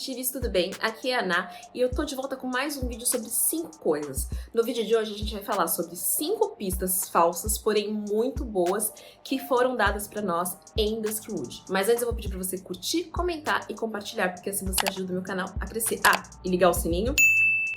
detetives, tudo bem? Aqui é a Ana e eu tô de volta com mais um vídeo sobre 5 coisas. No vídeo de hoje a gente vai falar sobre 5 pistas falsas, porém muito boas, que foram dadas pra nós em Duskwood. Mas antes eu vou pedir pra você curtir, comentar e compartilhar, porque assim você ajuda o meu canal a crescer. Ah, e ligar o sininho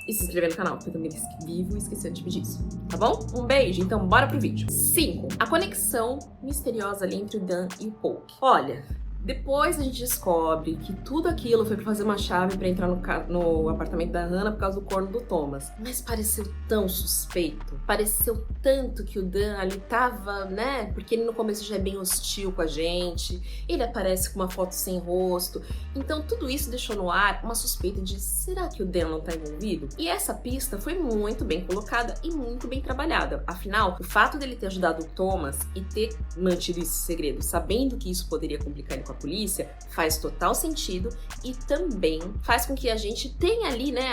e se inscrever no canal, porque eu também vivo esquecendo de pedir isso, tá bom? Um beijo, então bora pro vídeo. 5. A conexão misteriosa ali entre o Dan e o Poke. Olha, depois a gente descobre que tudo aquilo foi pra fazer uma chave pra entrar no apartamento da Hannah por causa do corno do Thomas. Mas pareceu tão suspeito. Pareceu tanto que o Dan ali tava, né? Porque ele no começo já é bem hostil com a gente. Ele aparece com uma foto sem rosto. Então tudo isso deixou no ar uma suspeita de será que o Dan não tá envolvido? E essa pista foi muito bem colocada e muito bem trabalhada. Afinal, o fato dele ter ajudado o Thomas e ter mantido esse segredo, sabendo que isso poderia complicar ele com a polícia, faz total sentido e também faz com que a gente tenha ali, né,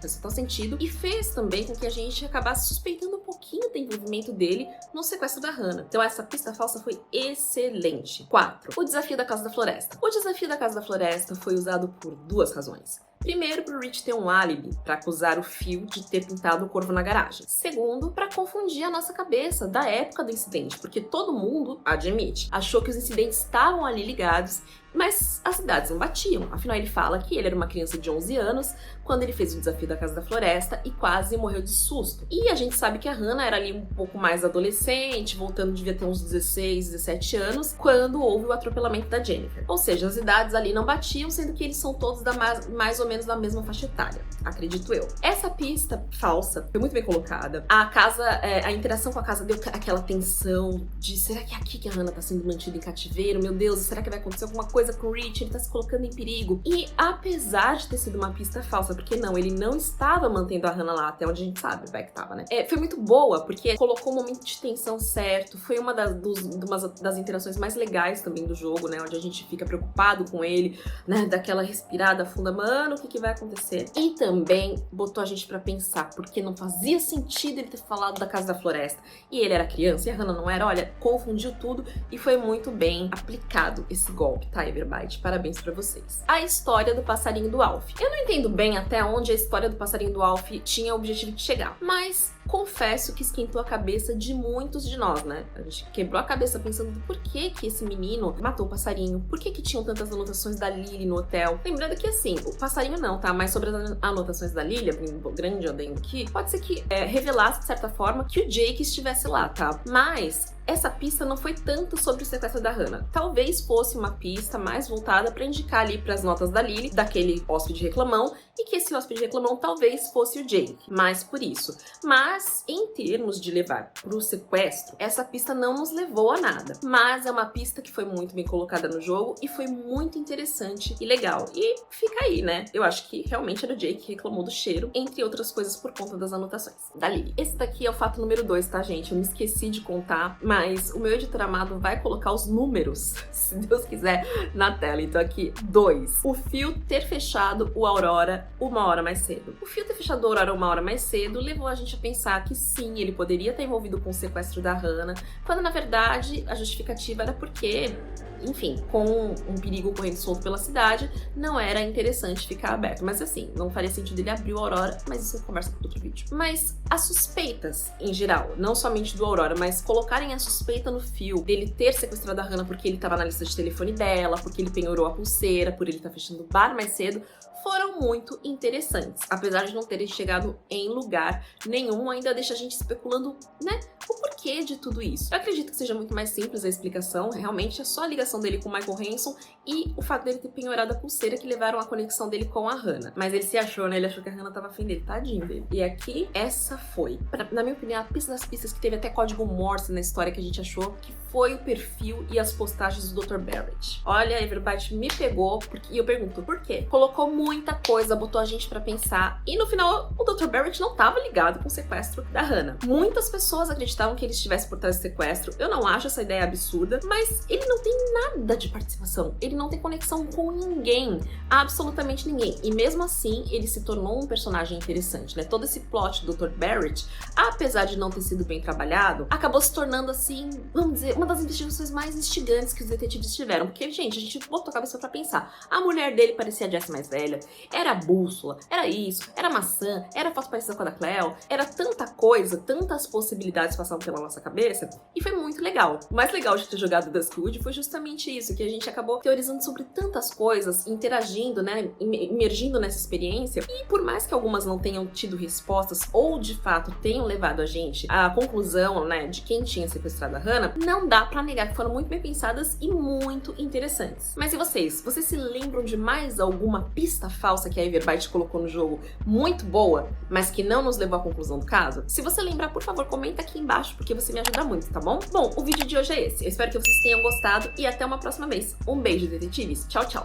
faz total sentido e fez também com que a gente acabasse suspeitando um pouquinho do envolvimento dele no sequestro da Hannah. Então essa pista falsa foi excelente. 4. O desafio da Casa da Floresta. O desafio da Casa da Floresta foi usado por 2 razões. Primeiro, pro Rich ter um álibi para acusar o Phil de ter pintado o corvo na garagem. Segundo, para confundir a nossa cabeça da época do incidente, porque todo mundo, admite, achou que os incidentes estavam ali ligados, mas as idades não batiam. Afinal, ele fala que ele era uma criança de 11 anos quando ele fez o desafio da Casa da Floresta e quase morreu de susto. E a gente sabe que a Hannah era ali um pouco mais adolescente, voltando, devia ter uns 16, 17 anos, quando houve o atropelamento da Jennifer. Ou seja, as idades ali não batiam, sendo que eles são todos mais ou menos da mesma faixa etária, acredito eu. Essa pista falsa foi muito bem colocada. A interação com a casa deu aquela tensão de será que é aqui que a Hannah tá sendo mantida em cativeiro? Meu Deus, será que vai acontecer alguma coisa com o Rich? Ele tá se colocando em perigo. E apesar de ter sido uma pista falsa, porque não, ele não estava mantendo a Hannah lá, até onde a gente sabe, vai que tava, né? Foi muito boa, porque colocou o momento de tensão certo, foi uma das interações mais legais também do jogo, né? Onde a gente fica preocupado com ele, né? Daquela respirada funda, mano, o que vai acontecer? E também botou a gente pra pensar, porque não fazia sentido ele ter falado da Casa da Floresta, e ele era criança, e a Hannah não era, olha, confundiu tudo, e foi muito bem aplicado esse golpe, tá, Everbite? Parabéns pra vocês. A história do passarinho do Alf. Eu não entendo bem até onde a história do passarinho do Alf tinha o objetivo de chegar, mas confesso que esquentou a cabeça de muitos de nós, né? A gente quebrou a cabeça pensando por que esse menino matou o passarinho, por que tinham tantas anotações da Lily no hotel. Lembrando que assim, o passarinho não, tá? Mas sobre as anotações da Lily, um grande adendo aqui, pode ser que revelasse de certa forma que o Jake estivesse lá, tá? Mas essa pista não foi tanto sobre o sequestro da Hannah. Talvez fosse uma pista mais voltada para indicar ali para as notas da Lily, daquele hóspede reclamão, e que esse hóspede reclamão talvez fosse o Jake, mais por isso. Mas, em termos de levar pro sequestro, essa pista não nos levou a nada. Mas é uma pista que foi muito bem colocada no jogo e foi muito interessante e legal. E fica aí, né? Eu acho que realmente era o Jake que reclamou do cheiro, entre outras coisas por conta das anotações da Lily. Esse daqui é o fato número 2, tá, gente? Eu me esqueci de contar, mas o meu editor amado vai colocar os números, se Deus quiser, na tela. Então aqui, 2. O Phil ter fechado o Aurora 1 hora mais cedo. O Phil ter fechado o Aurora 1 hora mais cedo levou a gente a pensar que sim, ele poderia estar envolvido com o sequestro da Hannah, quando na verdade a justificativa era porque, enfim, com um perigo correndo solto pela cidade, não era interessante ficar aberto. Mas assim, não faria sentido ele abrir o Aurora, mas isso é conversa para outro vídeo. Mas as suspeitas, em geral, não somente do Aurora, mas colocarem a suspeita no Phil dele ter sequestrado a Hannah porque ele estava na lista de telefone dela, porque ele penhorou a pulseira, por ele estar fechando o bar mais cedo, foram muito interessantes. Apesar de não terem chegado em lugar nenhum, ainda deixa a gente especulando, né, o porquê de tudo isso. Eu acredito que seja muito mais simples a explicação, realmente é só a ligação dele com o Michael Hanson e o fato dele ter penhorado a pulseira que levaram a conexão dele com a Hannah. Mas ele se achou, né, ele achou que a Hannah tava afim dele, tadinho dele. E aqui, essa foi, na minha opinião, a pista das pistas que teve até código Morse na história que a gente achou que foi o perfil e as postagens do Dr. Barrett. Olha, Everbite me pegou, e eu pergunto, por quê? Colocou muita coisa, botou a gente pra pensar, e no final o Dr. Barrett não tava ligado com o sequestro da Hannah. Muitas pessoas acreditavam que ele estivesse por trás do sequestro. Eu não acho essa ideia absurda, mas ele não tem nada de participação. Ele não tem conexão com ninguém, absolutamente ninguém. E mesmo assim, ele se tornou um personagem interessante, né? Todo esse plot do Dr. Barrett, apesar de não ter sido bem trabalhado, acabou se tornando, assim, vamos dizer, uma das investigações mais instigantes que os detetives tiveram. Porque, gente, a gente botou a cabeça pra pensar. A mulher dele parecia a Jessie mais velha, era a bússola, era isso, era a maçã, era a foto parecida com a da Cleo, era tanta coisa, tantas possibilidades passavam pela nossa cabeça, e foi muito legal. O mais legal de ter jogado Duskwood foi justamente isso, que a gente acabou teorizando sobre tantas coisas, interagindo, né, imergindo nessa experiência, e por mais que algumas não tenham tido respostas, ou de fato tenham levado a gente à conclusão, né, de quem tinha sequestrado a Hannah, não dá pra negar que foram muito bem pensadas e muito interessantes. Mas e vocês? Vocês se lembram de mais alguma pista falsa que a Everbyte colocou no jogo muito boa, mas que não nos levou à conclusão do caso? Se você lembrar, por favor, comenta aqui embaixo, porque você me ajuda muito, tá bom? Bom, o vídeo de hoje é esse. Eu espero que vocês tenham gostado e até uma próxima vez. Um beijo, detetives. Tchau, tchau.